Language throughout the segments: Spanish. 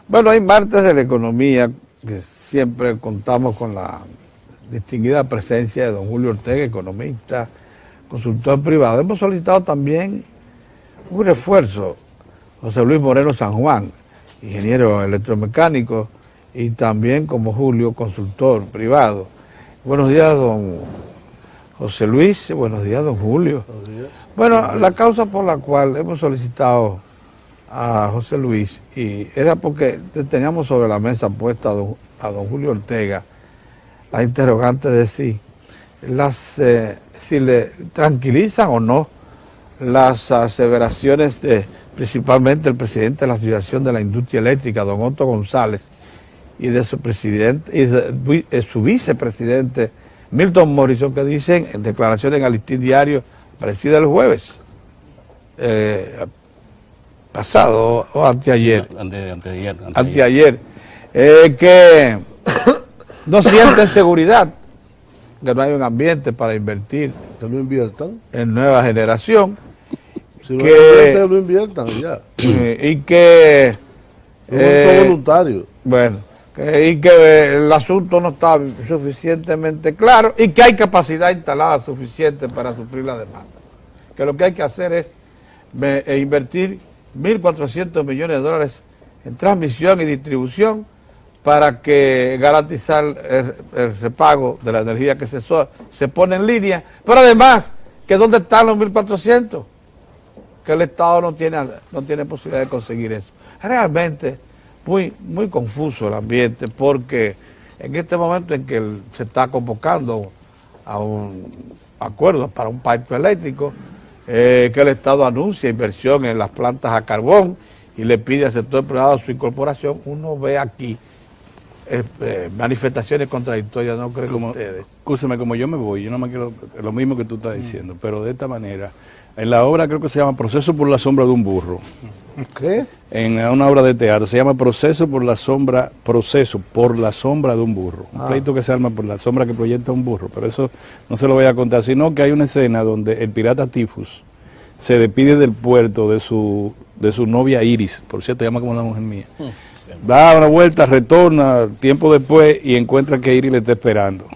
Bueno, hay martes de la economía que siempre contamos con la distinguida presencia de don Julio Ortega, economista, consultor privado. Hemos solicitado también un refuerzo, José Luis Moreno San Juan, ingeniero electromecánico, y también como Julio, consultor privado. Buenos días, don José Luis. Buenos días, don Julio. Buenos días. Bueno, la causa por la cual hemos solicitado a José Luis y era porque teníamos sobre la mesa puesta a don Julio Ortega la interrogante de si le tranquilizan o no las aseveraciones de principalmente el presidente de la Asociación de la Industria Eléctrica, don Otto González, y de su presidente y de su vicepresidente Milton Morrison, que dicen en declaraciones en el Listín Diario parecida el jueves pasado o anteayer, anteayer, que no sienten seguridad, que no hay un ambiente para invertir, que no inviertan, en nueva generación, si no invierten, no inviertan ya, y que es voluntario, bueno, y que el asunto no está suficientemente claro y que hay capacidad instalada suficiente para suplir la demanda, que lo que hay que hacer es invertir 1.400 millones de dólares en transmisión y distribución para que garantizar el repago de la energía que se pone en línea, pero además, que ¿dónde están los 1.400? Que el Estado no tiene posibilidad de conseguir eso. Realmente muy confuso el ambiente, porque en este momento en que se está convocando a un acuerdo para un pacto eléctrico, que el Estado anuncia inversión en las plantas a carbón y le pide al sector privado su incorporación, uno ve aquí manifestaciones contradictorias, ¿no creen ustedes? Escúchame, como yo me voy, yo no me quiero lo mismo que tú estás diciendo, pero de esta manera, en la obra creo que se llama Proceso por la sombra de un burro. ¿qué? En una obra de teatro se llama Proceso por la sombra de un burro. Un pleito que se arma por la sombra que proyecta un burro, pero eso no se lo voy a contar, sino que hay una escena donde el pirata Tifus se despide del puerto de su novia Iris, por cierto, llama como una mujer mía. Da una vuelta, retorna tiempo después y encuentra que Iris le está esperando.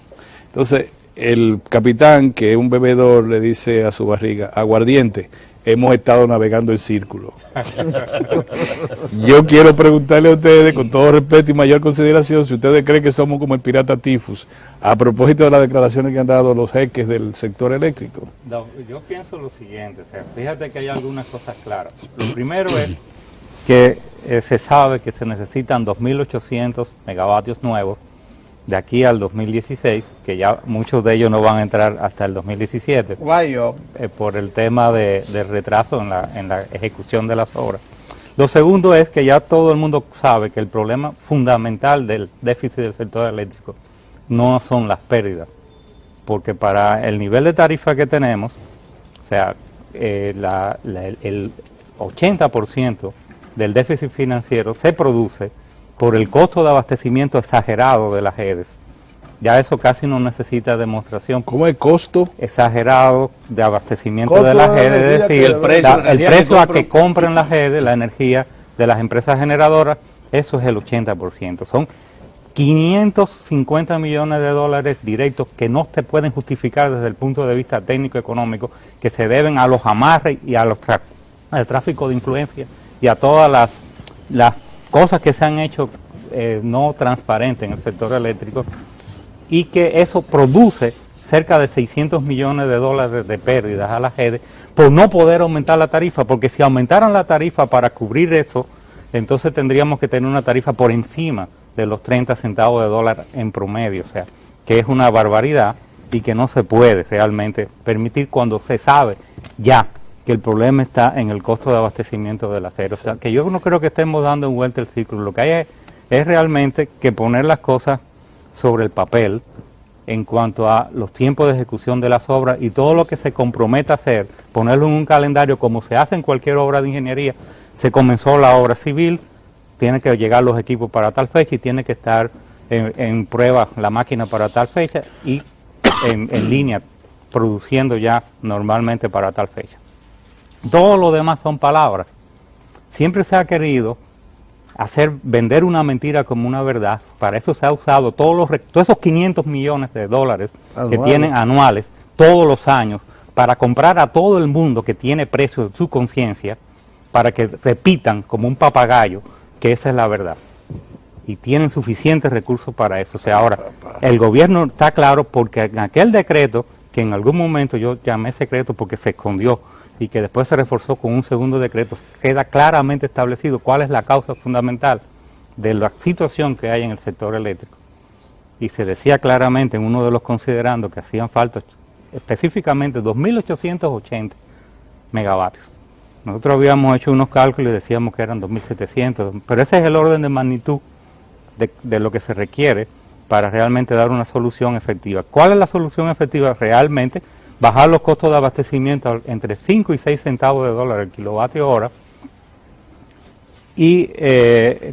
Entonces, el capitán, que es un bebedor, le dice a su barriga: aguardiente, hemos estado navegando en círculo. Yo quiero preguntarle a ustedes, con todo respeto y mayor consideración, si ustedes creen que somos como el pirata Tifus, a propósito de las declaraciones que han dado los jeques del sector eléctrico. No, yo pienso lo siguiente, o sea, fíjate que hay algunas cosas claras. Lo primero es que se sabe que se necesitan 2.800 megavatios nuevos de aquí al 2016, que ya muchos de ellos no van a entrar hasta el 2017, por el tema de retraso en la ejecución de las obras. Lo segundo es que ya todo el mundo sabe que el problema fundamental del déficit del sector eléctrico no son las pérdidas, porque para el nivel de tarifa que tenemos, o sea, el 80% del déficit financiero se produce por el costo de abastecimiento exagerado de las redes. Ya eso casi no necesita demostración. ¿Cómo es costo? Exagerado de abastecimiento de las redes, es decir, el precio a que compran las redes, la energía de las empresas generadoras, eso es el 80%. Son 550 millones de dólares directos que no se pueden justificar desde el punto de vista técnico-económico, que se deben a los amarres y a al tráfico de influencia y a todas las cosas que se han hecho no transparentes en el sector eléctrico, y que eso produce cerca de 600 millones de dólares de pérdidas a las redes por no poder aumentar la tarifa, porque si aumentaran la tarifa para cubrir eso, entonces tendríamos que tener una tarifa por encima de los 30 centavos de dólar en promedio, o sea, que es una barbaridad y que no se puede realmente permitir cuando se sabe ya que el problema está en el costo de abastecimiento del acero. O sea, que yo no creo que estemos dando vuelta el círculo. Lo que hay es realmente que poner las cosas sobre el papel en cuanto a los tiempos de ejecución de las obras y todo lo que se comprometa a hacer, ponerlo en un calendario como se hace en cualquier obra de ingeniería. Se comenzó la obra civil, tiene que llegar los equipos para tal fecha y tiene que estar en prueba la máquina para tal fecha y en línea produciendo ya normalmente para tal fecha. Todo lo demás son palabras. Siempre se ha querido vender una mentira como una verdad. Para eso se ha usado todos esos 500 millones de dólares que tienen anuales todos los años para comprar a todo el mundo que tiene precio de su conciencia, para que repitan como un papagayo que esa es la verdad. Y tienen suficientes recursos para eso. O sea, ahora, el gobierno está claro porque en aquel decreto, que en algún momento yo llamé secreto porque se escondió y que después se reforzó con un segundo decreto, queda claramente establecido cuál es la causa fundamental de la situación que hay en el sector eléctrico. Y se decía claramente en uno de los considerandos que hacían falta específicamente 2.880 megavatios. Nosotros habíamos hecho unos cálculos y decíamos que eran 2.700, pero ese es el orden de magnitud de lo que se requiere para realmente dar una solución efectiva. ¿Cuál es la solución efectiva? Realmente bajar los costos de abastecimiento entre 5 y 6 centavos de dólar el kilovatio hora y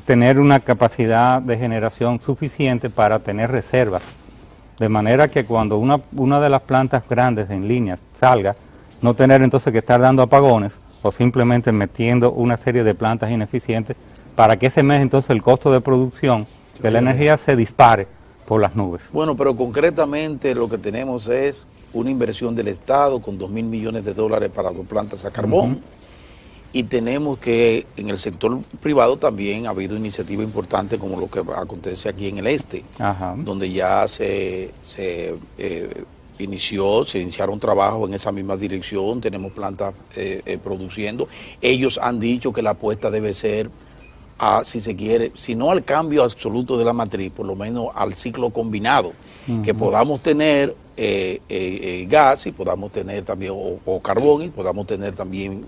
tener una capacidad de generación suficiente para tener reservas. De manera que cuando una de las plantas grandes en línea salga, no tener entonces que estar dando apagones o simplemente metiendo una serie de plantas ineficientes para que ese mes entonces el costo de producción de la energía se dispare por las nubes. Bueno, pero concretamente lo que tenemos es una inversión del Estado con 2.000 millones de dólares para 2 plantas a carbón. Y tenemos que en el sector privado también ha habido iniciativas importantes como lo que acontece aquí en el este, donde ya se iniciaron trabajos en esa misma dirección, tenemos plantas produciendo. Ellos han dicho que la apuesta debe ser si se quiere, si no al cambio absoluto de la matriz, por lo menos al ciclo combinado, que podamos tener gas y podamos tener también o carbón y podamos tener también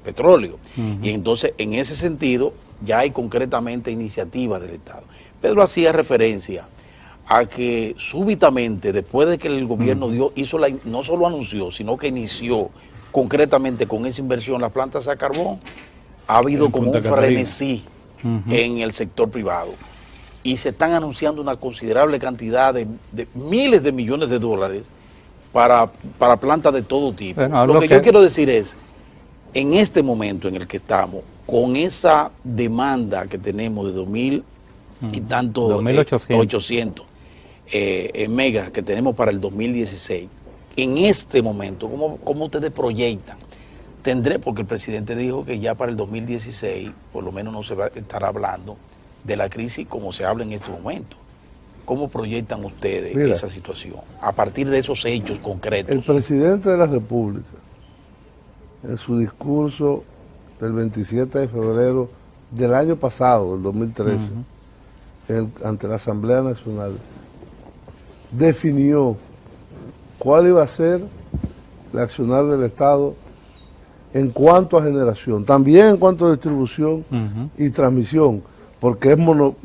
petróleo. Y entonces en ese sentido ya hay concretamente iniciativas del Estado. Pedro hacía referencia a que súbitamente, después de que el gobierno no solo anunció, sino que inició concretamente con esa inversión las plantas a carbón, ha habido como un frenesí en el sector privado. Y se están anunciando una considerable cantidad de miles de millones de dólares para plantas de todo tipo. Bueno, lo que yo quiero decir es, en este momento en el que estamos, con esa demanda que tenemos de 2.000 y tantos 800 megas que tenemos para el 2016, en este momento, ¿cómo ustedes proyectan? Porque el presidente dijo que ya para el 2016, por lo menos no se va a estar hablando de la crisis como se habla en este momento. ¿Cómo proyectan ustedes esa situación a partir de esos hechos concretos? El presidente de la República, en su discurso del 27 de febrero del año pasado, el 2013, ante la Asamblea Nacional, definió cuál iba a ser el accionar del Estado en cuanto a generación, también en cuanto a distribución y transmisión, porque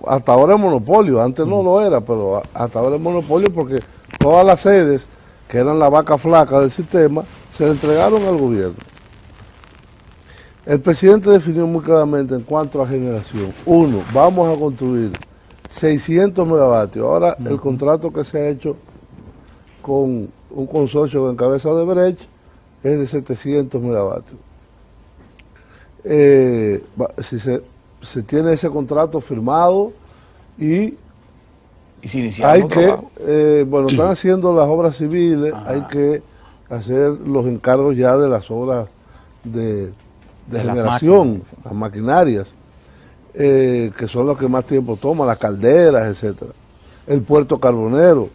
hasta ahora es monopolio, antes no lo era, pero hasta ahora es monopolio porque todas las sedes, que eran la vaca flaca del sistema, se le entregaron al gobierno. El presidente definió muy claramente en cuanto a generación. 1, vamos a construir 600 megavatios. Ahora el contrato que se ha hecho con un consorcio en cabeza de Brecht es de 700 megavatios. Si se tiene ese contrato firmado y si iniciamos están haciendo las obras civiles, hay que hacer los encargos ya de las obras de generación, las maquinarias, que son las que más tiempo toman, las calderas, etcétera, el puerto carbonero.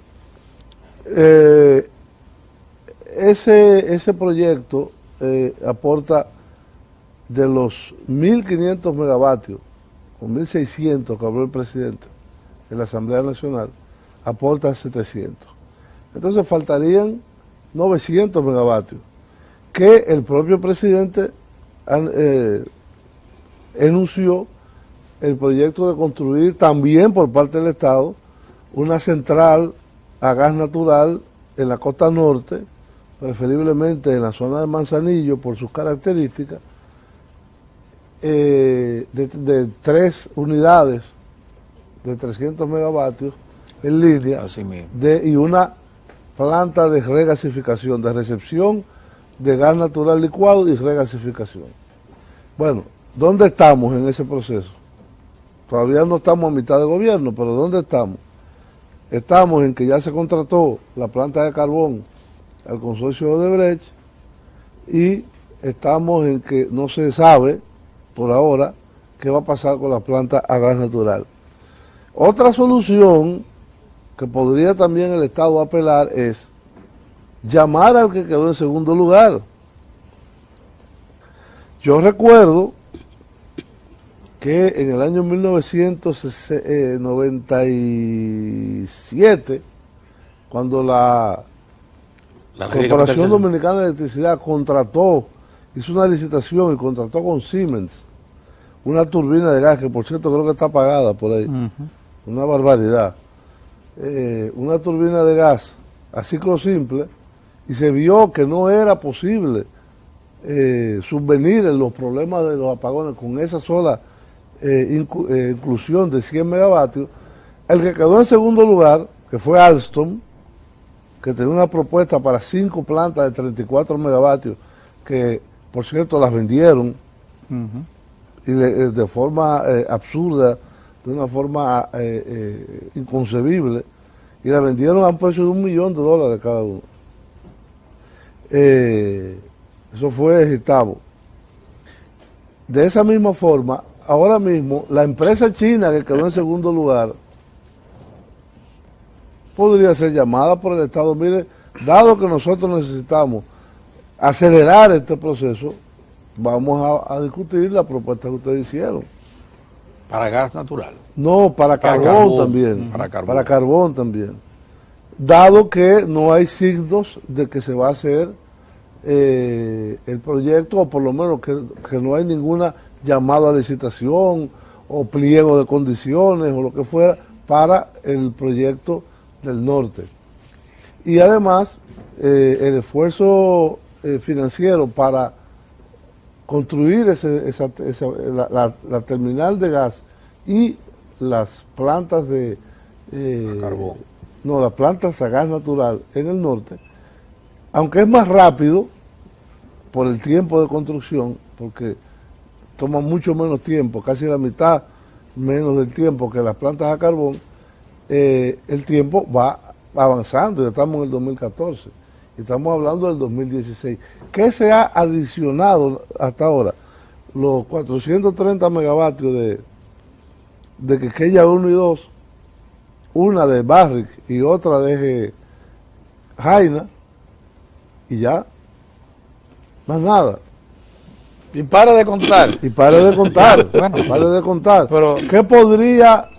Ese proyecto aporta de los 1.500 megavatios, o 1.600 que habló el presidente en la Asamblea Nacional, aporta 700. Entonces faltarían 900 megavatios, que el propio presidente enunció el proyecto de construir también por parte del Estado una central a gas natural en la costa norte, preferiblemente en la zona de Manzanillo por sus características, de 3 unidades de 300 megavatios en línea y una planta de regasificación, de recepción de gas natural licuado y regasificación. Bueno, ¿dónde estamos en ese proceso? todavía no estamos a mitad de gobierno, pero ¿dónde estamos? Estamos en que ya se contrató la planta de carbón al consorcio de Odebrecht y estamos en que no se sabe por ahora qué va a pasar con la planta a gas natural. Otra solución que podría también el Estado apelar es llamar al que quedó en segundo lugar. Yo recuerdo que en el año 1997, cuando la Corporación Dominicana de Electricidad hizo una licitación y contrató con Siemens una turbina de gas, que por cierto creo que está pagada por ahí, una barbaridad, una turbina de gas a ciclo simple, y se vio que no era posible subvenir en los problemas de los apagones con esa sola inclusión de 100 megavatios. El que quedó en segundo lugar, que fue Alstom, que tenía una propuesta para 5 plantas de 34 megavatios, que por cierto las vendieron y de forma absurda, de una forma inconcebible, y la vendieron a un precio de $1 millón cada uno. Eso fue Gitabo. De esa misma forma, ahora mismo, la empresa china que quedó en segundo lugar podría ser llamada por el Estado. Mire, dado que nosotros necesitamos acelerar este proceso, vamos a discutir la propuesta que ustedes hicieron. Para gas natural. No, para carbón también. Para carbón también. Dado que no hay signos de que se va a hacer el proyecto, o por lo menos que no hay ninguna llamada a licitación o pliego de condiciones o lo que fuera para el proyecto del norte. Y además, el esfuerzo financiero para construir la terminal de gas y las plantas de carbón. No, las plantas a gas natural en el norte, aunque es más rápido por el tiempo de construcción, porque toma mucho menos tiempo, casi la mitad menos del tiempo que las plantas a carbón, el tiempo va avanzando, ya estamos en el 2014, y estamos hablando del 2016. ¿Qué se ha adicionado hasta ahora? Los 430 megavatios de Quisqueya 1 y 2, una de Barrick y otra de Jaina, y ya, más nada. Y para de contar. Y pare de contar. Pare de contar. Pero, ¿Qué podría?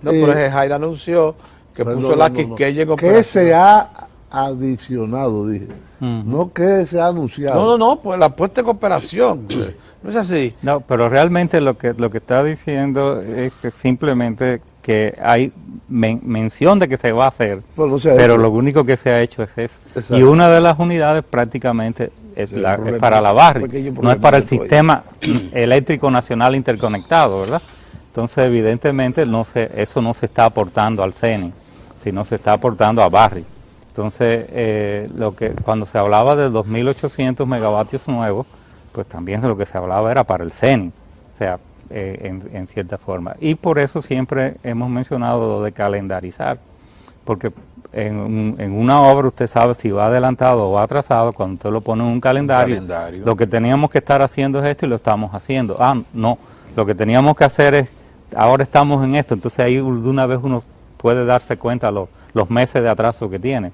No, pero Jaina anunció que puso la Quisqueya en operación. ¿Qué se ha adicionado, dije? No que se ha anunciado. No, pues la puesta en cooperación. No es así. No, pero realmente lo que está diciendo es que simplemente que hay mención de que se va a hacer, pero lo único que se ha hecho es eso. Exacto. Y una de las unidades prácticamente es para la Barrick, no es para el sistema eléctrico nacional interconectado, ¿verdad? Entonces, evidentemente, eso no se está aportando al CENI, sino se está aportando a Barrick. Entonces, cuando se hablaba de 2.800 megavatios nuevos, pues también lo que se hablaba era para el CENI, o sea, en cierta forma. Y por eso siempre hemos mencionado lo de calendarizar, porque en una obra usted sabe si va adelantado o va atrasado, cuando usted lo pone en un calendario, lo que teníamos que estar haciendo es esto y lo estamos haciendo. No, lo que teníamos que hacer es, ahora estamos en esto, entonces ahí de una vez uno puede darse cuenta los meses de atraso que tiene.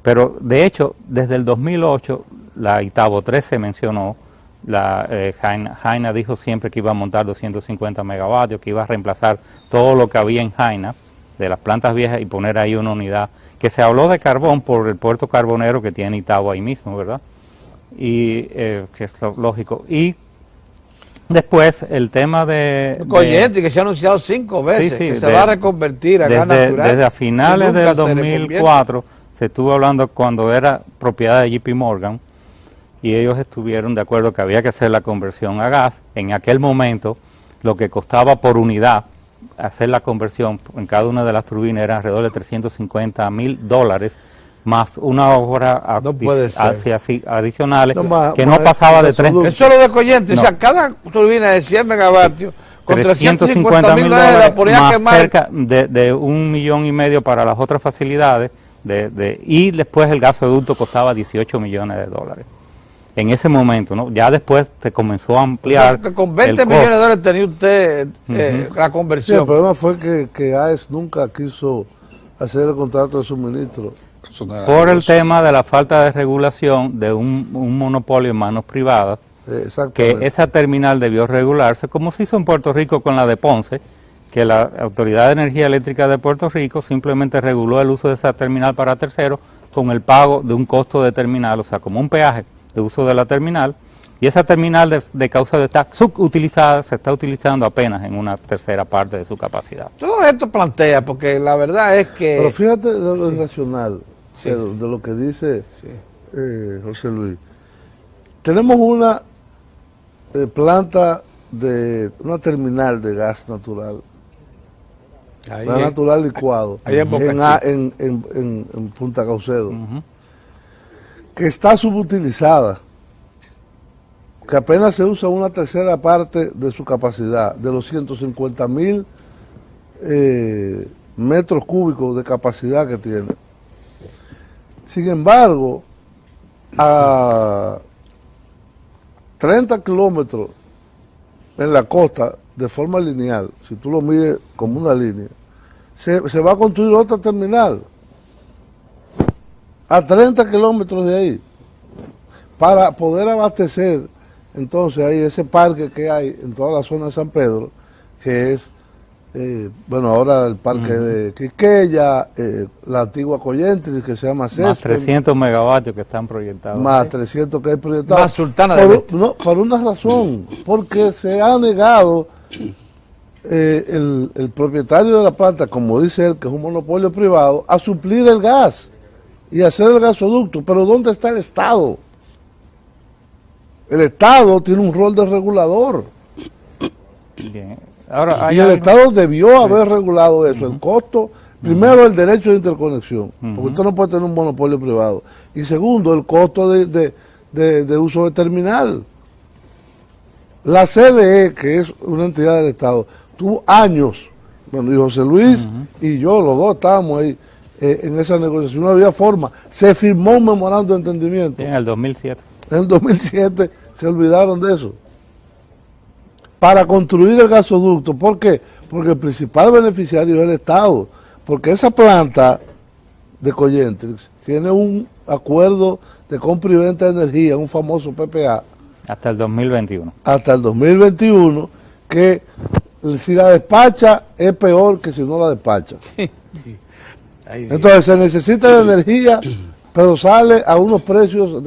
Pero de hecho, desde el 2008, la Itabo 3 se mencionó, Jaina dijo siempre que iba a montar 250 megavatios, que iba a reemplazar todo lo que había en Jaina, de las plantas viejas, y poner ahí una unidad, que se habló de carbón por el puerto carbonero que tiene Itabo ahí mismo, ¿verdad? Y que es lógico. Y después el tema que se ha anunciado 5 veces, que se va a reconvertir a gas natural. Desde a finales del 2004 se estuvo hablando cuando era propiedad de JP Morgan, y ellos estuvieron de acuerdo que había que hacer la conversión a gas. En aquel momento, lo que costaba por unidad hacer la conversión en cada una de las turbinas era alrededor de $350,000, más una obra adicionales que no pasaba de 3. Eso es lo de Coyente, o sea, cada turbina de 100 megavatios con 350 mil dólares la ponía a más quemar. cerca de 1,5 millones para las otras facilidades, y después el gasoducto costaba 18 millones de dólares. En ese momento, ¿no? Ya después se comenzó a ampliar. O sea, que con 20 el millones de costo. dólares tenía usted la Sí, conversión. el problema fue que AES nunca quiso hacer el contrato de suministro. Eso no era Por el negocio. tema de la falta de regulación de un monopolio en manos privadas, que Exactamente. esa terminal debió regularse, como se hizo en Puerto Rico con la de Ponce, que la Autoridad de Energía Eléctrica de Puerto Rico simplemente reguló el uso de esa terminal para terceros con el pago de un costo de terminal, o sea, como un peaje de uso de la terminal, y esa terminal de causa de estar subutilizada se está utilizando apenas en una tercera parte de su capacidad. Todo esto plantea, porque la verdad es que... Pero fíjate de lo irracional, Sí. de lo que dice Sí. José Luis. Tenemos una planta una terminal de gas natural, Ahí gas es- natural licuado, ahí en Boca en Punta Caucedo, Ujú. que está subutilizada, que apenas se usa una tercera parte de su capacidad, de los 150.000 metros cúbicos de capacidad que tiene. Sin embargo, a 30 kilómetros en la costa, de forma lineal, si tú lo mides como una línea, se va a construir otra terminal a 30 kilómetros de ahí, para poder abastecer entonces ahí ese parque que hay en toda la zona de San Pedro, que es, bueno, ahora el parque de Quiqueya, la antigua Collentris, que se llama Más Césped, 300 megavatios que están proyectados. más 300 que hay proyectados. Más Sultana del Este. No, por una razón, porque se ha negado el propietario de la planta, como dice él, que es un monopolio privado, a suplir el gas y hacer el gasoducto. Pero ¿dónde está el Estado? El Estado tiene un rol de regulador. Bien. Ahora, Y el Estado debió haber regulado eso, el costo, primero el derecho de interconexión, porque usted no puede tener un monopolio privado, y segundo el costo de uso de terminal. La CDE, que es una entidad del Estado, tuvo años, bueno, y José Luis y yo, los dos estábamos ahí en esa negociación, no había forma, se firmó un memorando de entendimiento, en el 2007. en el 2007 se olvidaron de eso. Para construir el gasoducto, ¿por qué? Porque el principal beneficiario es el Estado, porque esa planta de Collentris tiene un acuerdo de compra y venta de energía, un famoso PPA, Hasta el 2021. hasta el 2021, que si la despacha es peor que si no la despacha. Entonces se necesita de energía, pero sale a unos precios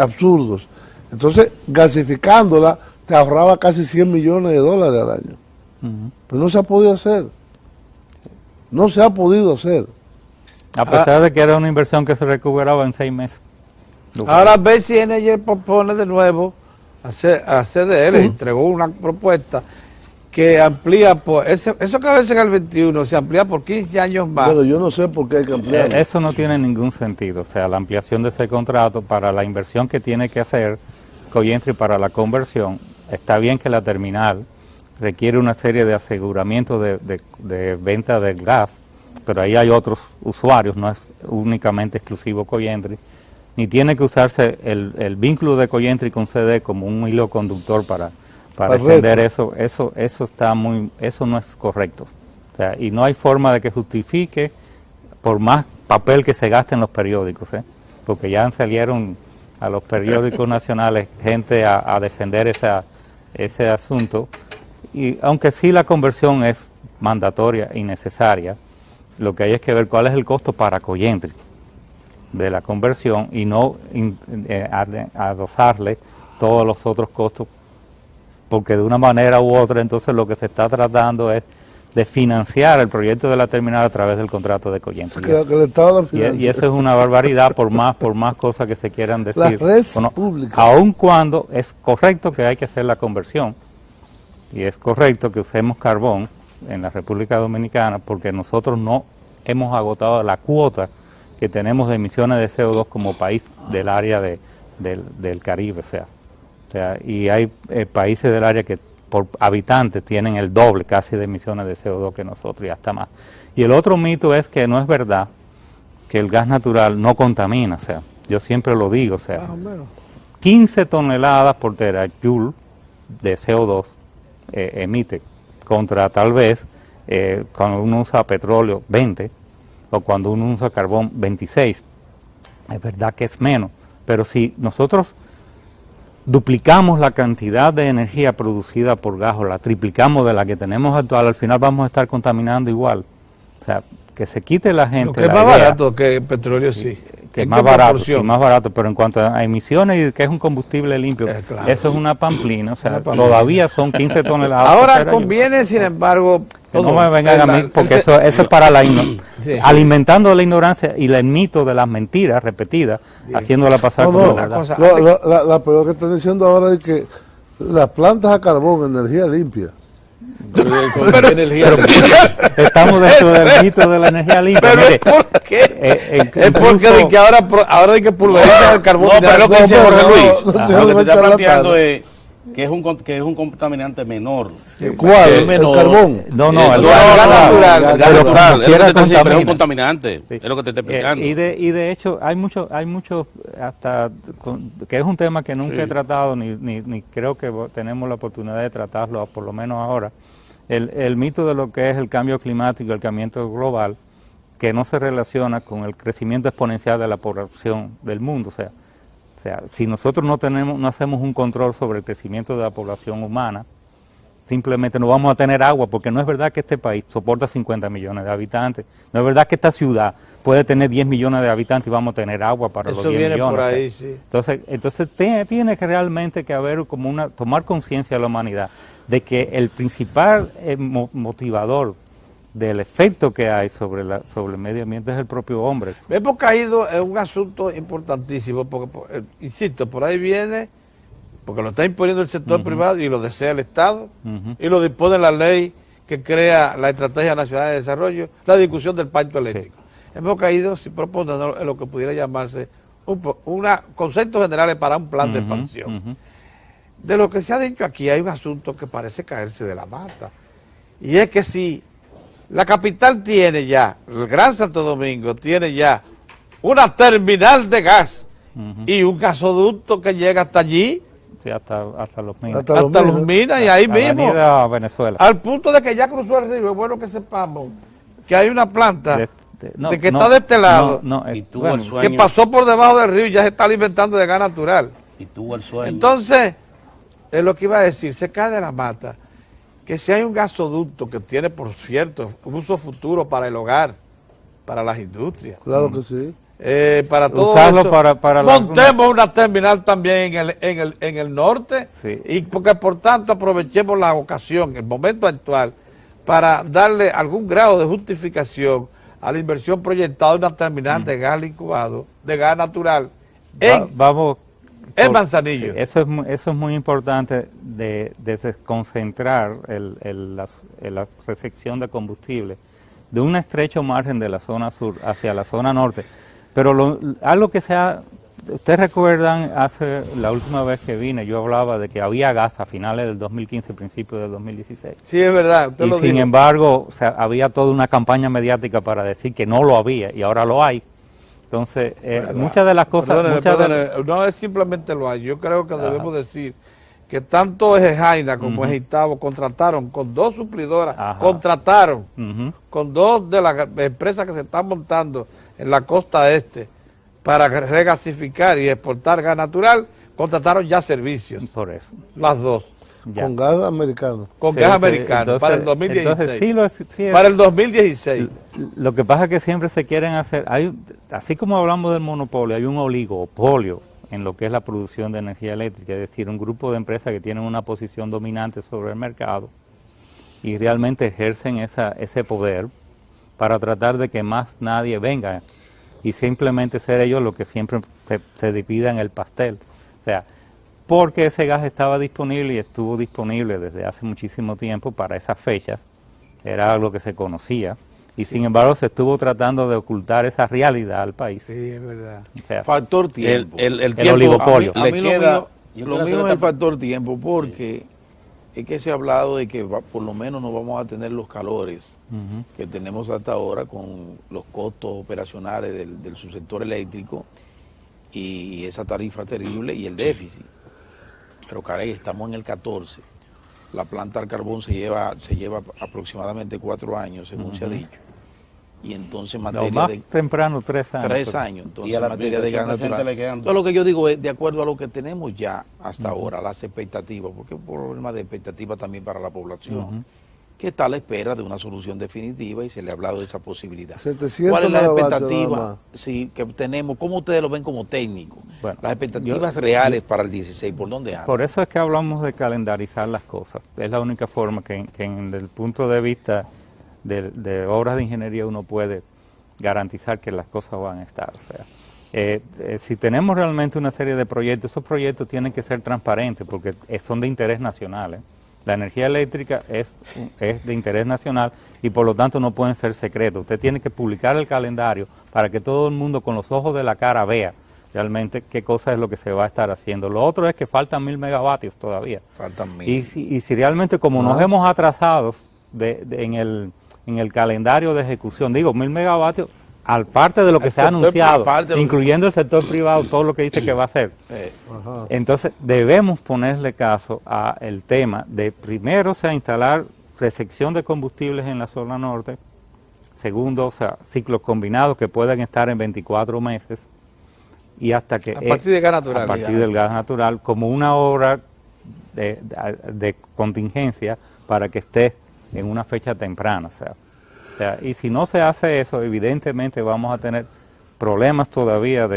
absurdos. Entonces, gasificándola, te ahorraba casi 100 millones de dólares al año. Pero no se ha podido hacer. No se ha podido hacer. A pesar de que era una inversión que se recuperaba en 6 meses. Ahora BC Energy propone de nuevo a CDL, entregó una propuesta que amplía por, eso que vence en el 21, se amplía por 15 años más. Pero yo no sé por qué hay que ampliar. Eso no tiene ningún sentido. O sea, la ampliación de ese contrato para la inversión que tiene que hacer Collentris para la conversión, está bien que la terminal requiere una serie de aseguramientos de venta del gas, pero ahí hay otros usuarios, no es únicamente exclusivo Collentris, ni tiene que usarse el vínculo de Collentris con CD como un hilo conductor para defender eso. Eso no es correcto. O sea, y no hay forma de que justifique por más papel que se gaste en los periódicos, porque ya salieron a los periódicos nacionales gente a defender ese asunto. Y aunque sí la conversión es mandatoria y necesaria, lo que hay es que ver cuál es el costo para Collentris de la conversión y no adosarle todos los otros costos, porque de una manera u otra entonces lo que se está tratando es de financiar el proyecto de la terminal a través del contrato de Collentris. Que el Estado la Y financia. eso es una barbaridad por más cosas que se quieran decir. La red Bueno, pública. aun cuando es correcto que hay que hacer la conversión y es correcto que usemos carbón en la República Dominicana porque nosotros no hemos agotado la cuota que tenemos de emisiones de CO2 como país del área del Caribe, o sea, y hay países del área que por habitante tienen el doble casi de emisiones de CO2 que nosotros y hasta más. Y el otro mito es que no es verdad que el gas natural no contamina, o sea, yo siempre lo digo, o sea, 15 toneladas por terajoule de CO2 emite contra tal vez cuando uno usa petróleo 20 o cuando uno usa carbón 26. Es verdad que es menos, pero si nosotros duplicamos la cantidad de energía producida por gas o la triplicamos de la que tenemos actual, al final vamos a estar contaminando igual. O sea, que se quite la gente. Lo que es más barato que el petróleo, sí. Que es más barato, sí, más barato, pero en cuanto a emisiones y que es un combustible limpio, claro. eso es una pamplina, o sea, todavía son 15 toneladas. Ahora conviene, sin embargo, que no me vengan a mí, porque eso es para la ignorancia, alimentando la ignorancia y el mito de las mentiras repetidas, haciéndola pasar como una cosa. La peor que están diciendo ahora es que las plantas a carbón, energía limpia. Pero estamos dentro del mito de la energía limpia. Pero mire, ¿por qué? Es porque de que ahora hay que pulverizar el carbón. No, pero lo que dice Jorge Luis, lo lo que te está planteando es que es un contaminante menor. ¿Cuál? ¿El carbón? No, el gas natural. El gas natural, Pero es un contaminante, sí. es lo que te está explicando. Y de hecho, hay mucho hasta, que es un tema que nunca he tratado, ni creo que tenemos la oportunidad de tratarlo, por lo menos ahora, el mito de lo que es el cambio climático, el cambio global, que no se relaciona con el crecimiento exponencial de la población del mundo, o sea, si nosotros no hacemos un control sobre el crecimiento de la población humana, simplemente no vamos a tener agua, porque no es verdad que este país soporta 50 millones de habitantes, no es verdad que esta ciudad puede tener 10 millones de habitantes y vamos a tener agua para los 10 millones. Eso viene por ahí, sí. Entonces tiene que realmente que haber como tomar conciencia de la humanidad de que el principal motivador del efecto que hay sobre el medio ambiente es el propio hombre. Hemos caído en un asunto importantísimo, porque, insisto, por ahí viene, porque lo está imponiendo el sector privado y lo desea el Estado, y lo dispone la ley que crea la Estrategia Nacional de Desarrollo, la discusión del pacto eléctrico. Sí. Hemos caído sin proponiendo en lo que pudiera llamarse conceptos generales para un plan de expansión. De lo que se ha dicho aquí hay un asunto que parece caerse de la mata, y es que si la capital tiene ya, el Gran Santo Domingo tiene ya una terminal de gas y un gasoducto que llega hasta allí, sí, hasta los minas. Hasta los minas y ahí mismo. Venezuela. Al punto de que ya cruzó el río, es bueno que sepamos que hay una planta que está de este lado, que pasó por debajo del río y ya se está alimentando de gas natural. Y tuvo el sueño. Entonces, es lo que iba a decir, se cae de la mata que si hay un gasoducto que tiene, por cierto, uso futuro para el hogar, para las industrias. Claro que sí. Para todo usarlo eso, para montemos una terminal también en el norte, sí. Y porque por tanto aprovechemos la ocasión, el momento actual, para darle algún grado de justificación a la inversión proyectada de una terminal de gas licuado, de gas natural, en Manzanillo. Sí, eso es muy importante de desconcentrar la recepción de combustible de un estrecho margen de la zona sur hacia la zona norte. Pero algo que ustedes recuerdan, la última vez que vine, yo hablaba de que había gas a finales del 2015, principios del 2016. Sí, es verdad. Y sin embargo, había toda una campaña mediática para decir que no lo había y ahora lo hay. Entonces, muchas de las cosas... no es simplemente lo hay. Yo creo que debemos decir que tanto Eje-Jaina como Eje-Itabo contrataron con 2 suplidoras, contrataron con 2 de las empresas que se están montando en la costa este para regasificar y exportar gas natural, contrataron ya servicios. Por eso. Las 2. Ya. Con gas americano. Con gas americano, entonces, para el 2016. Entonces, para el 2016. Lo que pasa es que siempre se quieren hacer, así como hablamos del monopolio, hay un oligopolio en lo que es la producción de energía eléctrica, es decir, un grupo de empresas que tienen una posición dominante sobre el mercado y realmente ejercen ese poder para tratar de que más nadie venga y simplemente ser ellos los que siempre se dividan el pastel. O sea, porque ese gas estaba disponible y estuvo disponible desde hace muchísimo tiempo para esas fechas, era algo que se conocía, y sin embargo se estuvo tratando de ocultar esa realidad al país. Sí, es verdad. O sea, factor tiempo. El oligopolio. A mí lo mío es el factor tiempo, porque es que se ha hablado de que por lo menos no vamos a tener los calores que tenemos hasta ahora con los costos operacionales del subsector eléctrico y esa tarifa terrible y el déficit. Pero caray, estamos en el 14. La planta al carbón se lleva aproximadamente 4 años, según se ha dicho. Y entonces en materia más de... temprano, 3 años. 3 años, entonces Y a la en materia de gas administración natural. le quedan Entonces lo que yo digo es, de acuerdo a lo que tenemos ya hasta ahora, las expectativas, porque es un problema de expectativa también para la población, que está a la espera de una solución definitiva y se le ha hablado de esa posibilidad. 700 ¿Cuál es la megavatios nada expectativa más. sí, que tenemos? ¿Cómo ustedes lo ven como técnico? Bueno, Las expectativas reales para el 16, ¿por dónde andan? Por eso es que hablamos de calendarizar las cosas. Es la única forma que en el punto de vista de obras de ingeniería uno puede garantizar que las cosas van a estar. O sea, si tenemos realmente una serie de proyectos, esos proyectos tienen que ser transparentes porque son de interés nacional. La energía eléctrica es de interés nacional y por lo tanto no pueden ser secretos. Usted tiene que publicar el calendario para que todo el mundo con los ojos de la cara vea realmente qué cosa es lo que se va a estar haciendo. Lo otro es que faltan 1000 megavatios todavía. Faltan 1000. Y si realmente como nos hemos atrasado en el calendario de ejecución, digo 1000 megavatios, al parte de lo que Al se ha sector, anunciado, aparte de lo que incluyendo el sector privado, todo lo que dice que va a hacer. Ajá. Entonces debemos ponerle caso a el tema de primero, o sea, instalar recepción de combustibles en la zona norte, segundo, o sea, ciclos combinados que puedan estar en 24 meses y hasta que... A partir de gas natural. A partir del gas natural, como una obra de contingencia para que esté en una fecha temprana, o sea, y si no se hace eso, evidentemente vamos a tener problemas todavía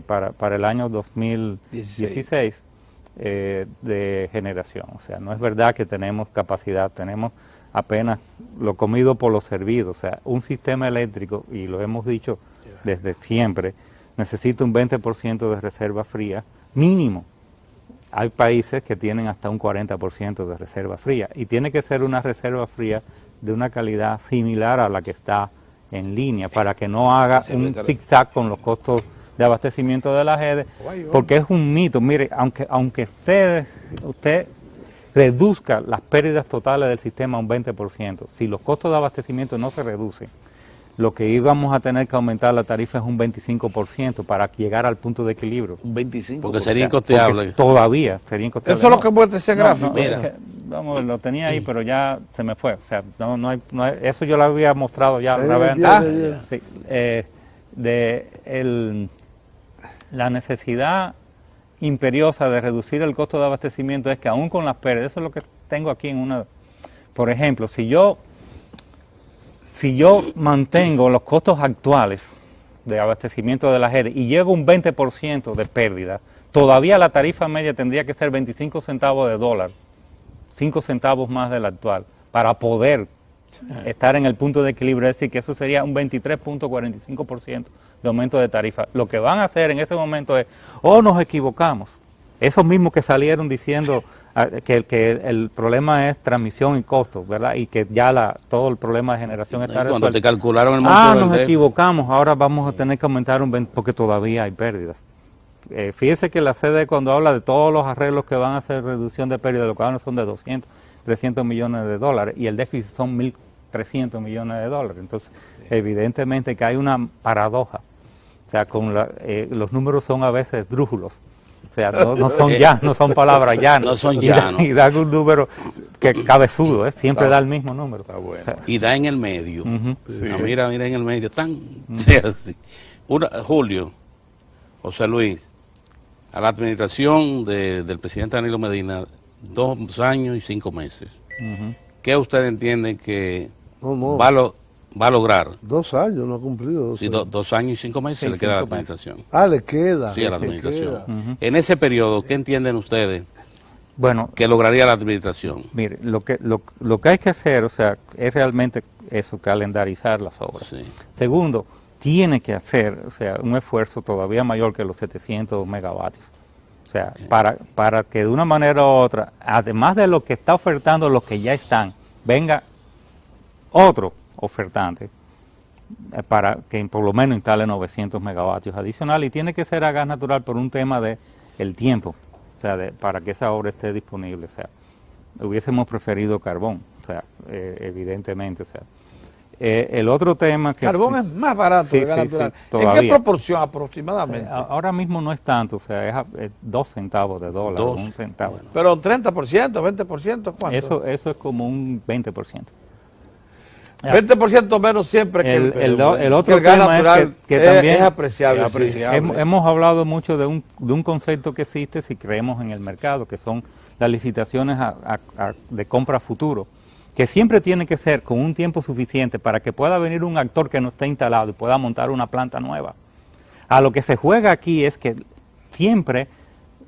para el año 2016 de generación. O sea, no es verdad que tenemos capacidad, tenemos apenas lo comido por lo servido. O sea, un sistema eléctrico, y lo hemos dicho desde siempre, necesita un 20% de reserva fría mínimo. Hay países que tienen hasta un 40% de reserva fría y tiene que ser una reserva fría de una calidad similar a la que está en línea para que no haga un zigzag con los costos de abastecimiento de la redes, porque es un mito. Mire, aunque usted reduzca las pérdidas totales del sistema a un 20%, si los costos de abastecimiento no se reducen, lo que íbamos a tener que aumentar la tarifa es un 25% para llegar al punto de equilibrio. Un 25%. Porque sería incosteable. Todavía sería incosteable. Eso es lo que muestra ese gráfico. Es que, vamos, lo tenía ahí, pero ya se me fue. O sea, no hay, eso yo lo había mostrado ya una vez antes. Sí, la necesidad imperiosa de reducir el costo de abastecimiento es que aún con las pérdidas, eso es lo que tengo aquí en una... Por ejemplo, si yo mantengo los costos actuales de abastecimiento de la redes y llego a un 20% de pérdida, todavía la tarifa media tendría que ser 25 centavos de dólar, 5 centavos más de la actual, para poder estar en el punto de equilibrio, es decir, que eso sería un 23.45% de aumento de tarifa. Lo que van a hacer en ese momento es, nos equivocamos. Esos mismos que salieron diciendo que el problema es transmisión y costos, ¿verdad? Y que ya todo el problema de generación está resuelto. Cuando te calcularon el monto nos equivocamos, ahora vamos a tener que aumentar un 20%, porque todavía hay pérdidas. Fíjese que la CDE cuando habla de todos los arreglos que van a hacer reducción de pérdidas, lo que van a son de 200, 300 millones de dólares y el déficit son 1.300 millones de dólares. Entonces, evidentemente que hay una paradoja. O sea, los números son a veces drújulos. O sea, no son palabras llanas. No son llanos. Y da un número que cabezudo, siempre da el mismo número. Está bueno. O sea, y da en el medio. Sí. Mira en el medio. Sí, así. Julio, José Luis, a la administración del presidente Danilo Medina, 2 años y 5 meses. ¿Qué usted entiende que va a lograr? 2 años, no ha cumplido 2 Sí, años. 2 años y 5 meses Sí, le queda a la 5 meses. administración. Le queda. Sí, a la le administración. queda. En ese periodo, ¿qué entienden ustedes bueno, que lograría la administración? mire, lo que hay que hacer, o sea, es realmente eso, calendarizar las obras. Sí. Segundo, tiene que hacer, o sea, un esfuerzo todavía mayor que los 700 megavatios. O sea, para que de una manera u otra, además de lo que está ofertando los que ya están, venga otro ofertante para que por lo menos instale 900 megavatios adicionales, y tiene que ser a gas natural por un tema de el tiempo, o sea, para que esa obra esté disponible. O sea, hubiésemos preferido carbón, o sea, evidentemente, o sea. El otro tema que... Carbón es más barato Sí, de gas sí, natural. sí, ¿En todavía. qué proporción aproximadamente? Ahora mismo no es tanto, o sea, es 2 centavos de dólar, 1 centavo. Pero 30%, 20%, ¿cuánto? Eso es como un 20%. 20% menos siempre que El que otro el gas tema natural es que también es apreciable. es sí. apreciable. Hemos hablado mucho de un concepto que existe si creemos en el mercado, que son las licitaciones de compra futuro, que siempre tiene que ser con un tiempo suficiente para que pueda venir un actor que no esté instalado y pueda montar una planta nueva. A lo que se juega aquí es que siempre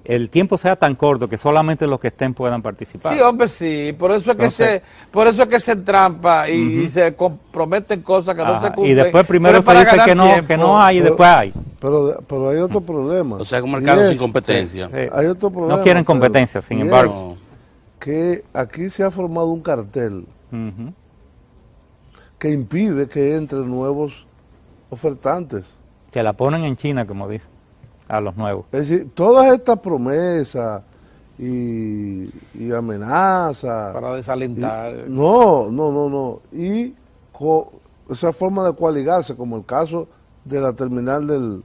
el tiempo sea tan corto que solamente los que estén puedan participar. Sí, hombre, sí. Por eso es que se entrampa y se comprometen cosas que no se cumplen. Y después primero pero se es para dice ganar que no hay y después hay. Pero hay otro problema. O sea, un y mercado es- sin competencia. Sí. Hay otro problema. No quieren Pedro, competencia, sin y embargo. es que aquí se ha formado un cartel Ujú. que impide que entren nuevos ofertantes. Que la ponen en China, como dicen, a los nuevos. Es decir, todas estas promesas y amenazas. Para desalentar. No. Y esa forma de coaligarse, como el caso de la terminal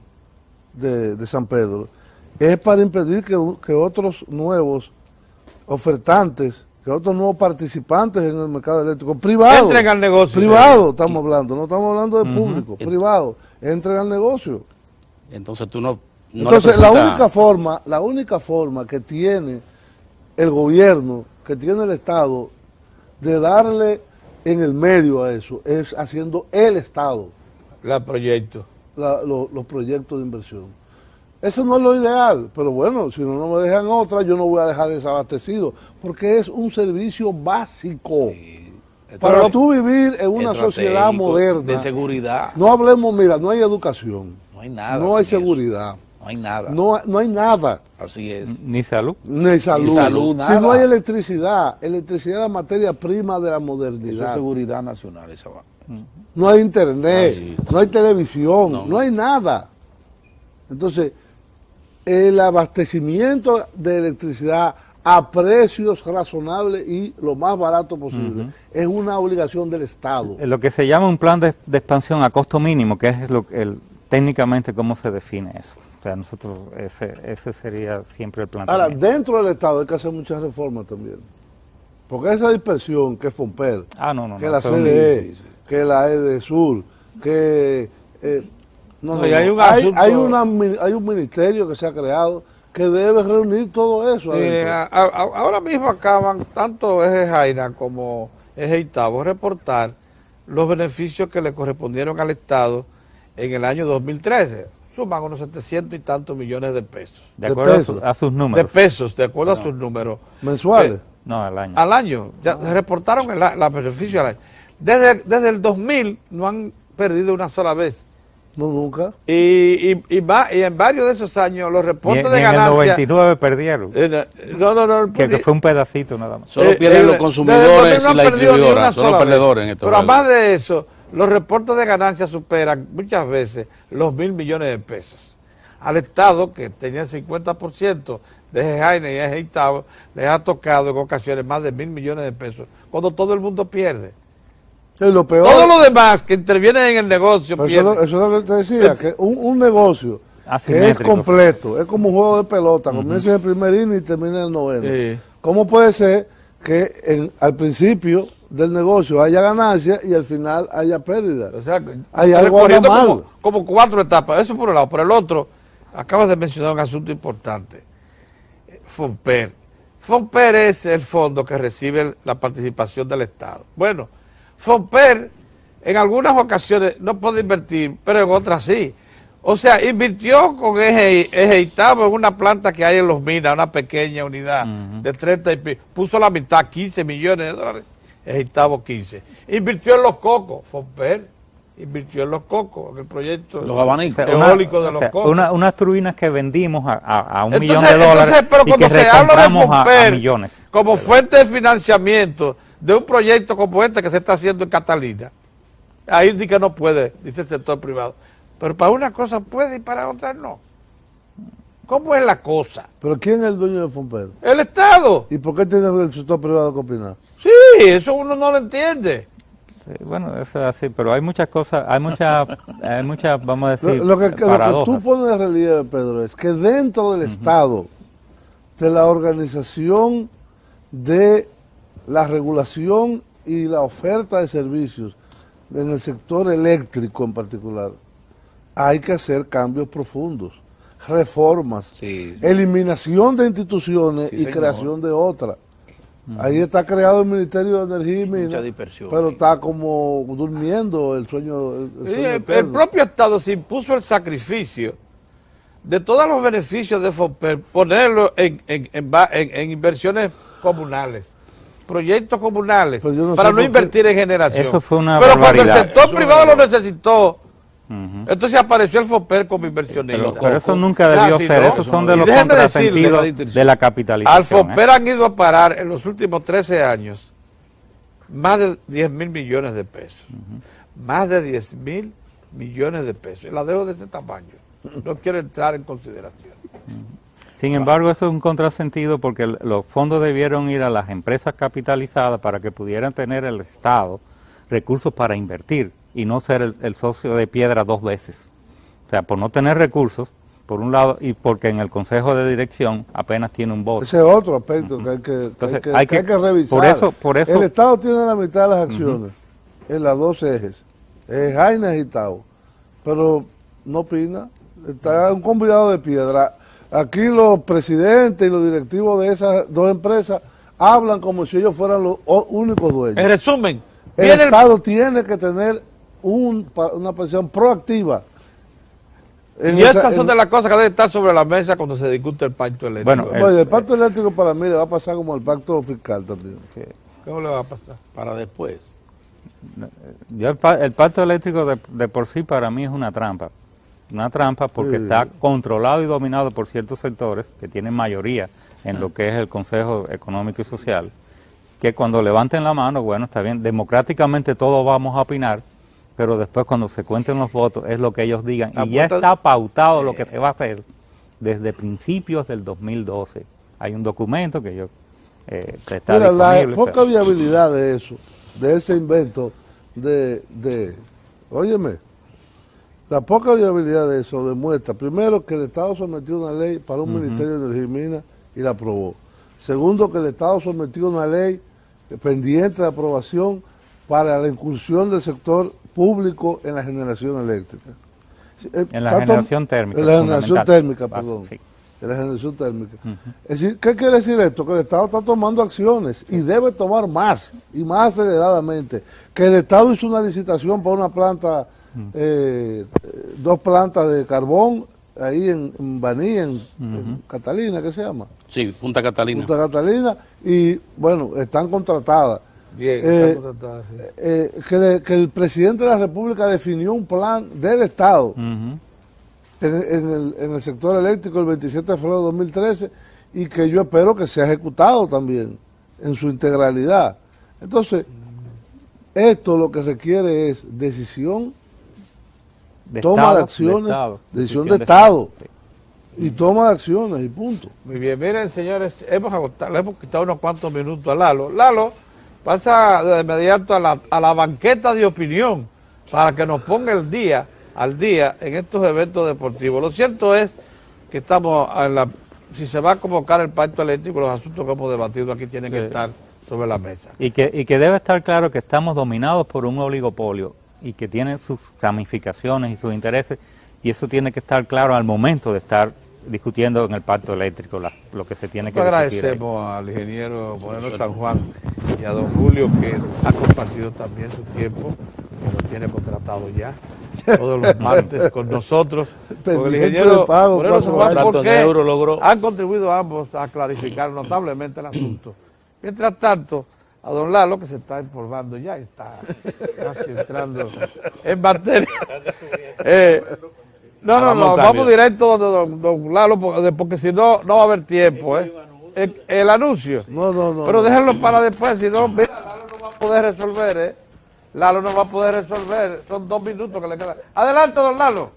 de San Pedro, es para impedir que otros nuevos ofertantes, que otros nuevos participantes en el mercado eléctrico, privado, Entren al negocio. privado estamos hablando, no estamos hablando de público, privado, entren al negocio. Entonces tú no Entonces le la presentas- única forma que tiene el gobierno, que tiene el Estado, de darle en el medio a eso, es haciendo el Estado La proyecto. los proyectos de inversión. Eso no es lo ideal, pero bueno, si no me dejan otra, yo no voy a dejar desabastecido, porque es un servicio básico. Para Pero tú vivir en una sociedad Estratégico, moderna, de seguridad. no hablemos, mira, no hay educación, No hay nada. no hay sin eso. seguridad, No hay nada. no hay nada. Así es. Ni salud. Ni salud. Ni salud, Si nada. no hay electricidad es la materia prima de la Eso es modernidad. seguridad nacional, esa va. No hay internet, Así. no hay televisión, No. no hay nada. Entonces, el abastecimiento de electricidad a precios razonables y lo más barato posible es una obligación del Estado. Lo que se llama un plan de expansión a costo mínimo, que es técnicamente cómo se define eso. O sea, nosotros, ese sería siempre el Ahora, planteamiento. dentro del Estado hay que hacer muchas reformas también. Porque esa dispersión que es FOMPER, que la eso- CDE, que la EDESUR, que... No, y hay un asunto- hay un ministerio que se ha creado que debe reunir todo eso. adentro. Ahora mismo acaban tanto Eje Jaina como Eje Itabo reportar los beneficios que le correspondieron al Estado en el año 2013. Suman unos 700 y tantos millones de pesos. De de acuerdo pesos. a sus De números. pesos, de acuerdo a sus números. Mensuales. No, al año. Al año. Ya reportaron la beneficio al año. Desde el 2000 no han perdido una sola vez. No, nunca. Y en varios de esos años los Ni, reportes ni de en el ganancias... 99 perdieron. No, Que fue un pedacito nada más. Solo pierden los desde consumidores 2000 no y la han perdido ni una distribuidora. Son los sola vez. perdedores en estos Pero casos. además de eso, los reportes de ganancias superan muchas veces los 1.000 millones de pesos. Al Estado, que tenía el 50% de Eje Jaina y Eje Itabo, les ha tocado en ocasiones más de 1.000 millones de pesos, cuando todo el mundo pierde. Y lo peor, Todos los demás que intervienen en el negocio pero pierden. eso es lo que te decía, que un negocio que es Asimétrico. completo, es como un juego de pelota, comienza en el primer inning y termina en el noveno. Sí. ¿Cómo puede ser que al principio del negocio haya ganancia y al final haya pérdida? O sea, Hay algo recorriendo anda mal. como 4 etapas. Eso por un lado. Por el otro, acabas de mencionar un asunto importante. FOMPER. FOMPER es el fondo que recibe la participación del Estado. Bueno, FOMPER en algunas ocasiones no puede invertir, pero en otras sí. O sea, invirtió con Eje Itabo en una planta que hay en Los Minas, una pequeña unidad de 30 y pico. Puso la mitad, 15 millones de dólares. Eje Itabo 15. Invirtió en Los Cocos, FOMPER. Invirtió en Los Cocos, en el proyecto Los abanicos. eólico de Los Cocos. Unas turbinas que vendimos a un Entonces, millón de dólares pero y cuando que se habla de recompramos a FOMPER millones. como fuente de financiamiento de un proyecto como este que se está haciendo en Catalina, ahí dice que no puede, dice el sector privado. Pero para una cosa puede y para otra no. ¿Cómo es la cosa? ¿Pero quién es el dueño de Fomper? El Estado. ¿Y por qué tiene el sector privado que opinar? Sí, eso uno no lo entiende. Bueno, eso es así, pero hay muchas cosas, hay muchas, vamos a decir, Lo que paradojas. tú pones de relieve, Pedro, es que dentro del Estado, de la organización de la regulación y la oferta de servicios en el sector eléctrico en particular, hay que hacer cambios profundos, reformas, Sí, sí. eliminación de instituciones Sí, y señor. creación de otras. Ahí está creado el Ministerio de Energía y Minas, Mucha dispersión. pero está como durmiendo el sueño. El Sí, sueño el eterno. propio Estado se impuso el sacrificio de todos los beneficios de FOMPER, ponerlo en inversiones comunales, proyectos comunales, Pero yo no para sé no por qué. invertir en generación. Eso fue una Pero cuando el barbaridad. sector Eso privado no. lo necesitó, Ujú. entonces apareció el FOMPER como inversionista. Pero eso nunca debió Casi ser, no. esos son Y de los déjenme contrasentidos decirle, de la capitalización. al FOMPER han ido a parar en los últimos 13 años más de 10.000 millones de pesos. Más de 10.000 millones de pesos. Y la deuda de ese tamaño. No quiero entrar en consideración. Sin embargo, eso es un contrasentido porque los fondos debieron ir a las empresas capitalizadas para que pudieran tener el Estado recursos para invertir y no ser el socio de piedra dos veces. O sea, por no tener recursos, por un lado, y porque en el Consejo de Dirección apenas tiene un voto. Ese es otro aspecto que Entonces, hay que revisar. por eso- el Estado tiene la mitad de las acciones en las dos ejes, Jainas y Tao, pero no opina, está un convidado de piedra. Aquí los presidentes y los directivos de esas dos empresas hablan como si ellos fueran los únicos dueños. En resumen, El viene Estado tiene que tener una posición proactiva. En y esa- estas son en- de las cosas que deben estar sobre la mesa cuando se discute el pacto eléctrico. Bueno, Oye, el pacto eléctrico para mí le va a pasar como el pacto fiscal también. ¿Cómo le va a pasar? Para después. Yo el pacto eléctrico de por sí para mí es una trampa. Una trampa porque Sí. está controlado y dominado por ciertos sectores que tienen mayoría en lo que es el Consejo Económico y Social, que cuando levanten la mano, bueno, está bien, democráticamente todos vamos a opinar, pero después cuando se cuenten los votos es lo que ellos digan. La Y ya puerta- está pautado lo que se va a hacer desde principios del 2012. Hay un documento que está Mira, la disponible. poca viabilidad de eso, de ese invento óyeme, la poca viabilidad de eso demuestra, primero, que el Estado sometió una ley para un Ministerio de Energía y Minas y la aprobó. Segundo, que el Estado sometió una ley pendiente de aprobación para la incursión del sector público en la generación eléctrica. En la generación térmica, En la generación fundamental. térmica, Ah, perdón. sí. En la generación térmica. Es decir, ¿qué quiere decir esto? Que el Estado está tomando acciones y debe tomar más y más aceleradamente. Que el Estado hizo una licitación para una planta, dos plantas de carbón ahí en Baní, en Catalina, ¿qué se llama? Sí, Punta Catalina. Punta Catalina, y bueno, están contratadas. Bien, Eh, está contratado, sí. Que el presidente de la República definió un plan del Estado Ujú. en el sector eléctrico el 27 de febrero de 2013 y que yo espero que sea ejecutado también en su integralidad. Entonces, esto lo que requiere es decisión, De toma Estado, de acciones, Estado, decisión decisión de Estado Sí. y toma de acciones y punto. Muy bien, miren señores, le hemos quitado unos cuantos minutos a Lalo. Lalo pasa de inmediato a la banqueta de opinión para que nos ponga al día en estos eventos deportivos. Lo cierto es que estamos si se va a convocar el pacto eléctrico, los asuntos que hemos debatido aquí tienen que Sí. estar sobre la mesa. Y que debe estar claro que estamos dominados por un oligopolio y que tiene sus ramificaciones y sus intereses, y eso tiene que estar claro al momento de estar discutiendo en el pacto eléctrico lo que se tiene que discutir ahí. Agradecemos al ingeniero Moreno San Juan y a don Julio, que ha compartido también su tiempo, que lo tiene contratado ya todos los martes con nosotros. Porque el Pendiente ingeniero de pago, Moreno San 4 Juan, años. ¿por Tanto qué? de euro logró. Han contribuido ambos a clarificar notablemente el asunto. Mientras tanto, a don Lalo, que se está informando ya, está casi entrando en materia. No, Hagamos cambio. vamos directo donde don Lalo, porque si no, no va a haber tiempo. El anuncio. No. Pero déjenlo para después, si no, mira, Lalo no va a poder resolver, Lalo no va a poder resolver, son 2 minutos que le quedan. Adelante, don Lalo.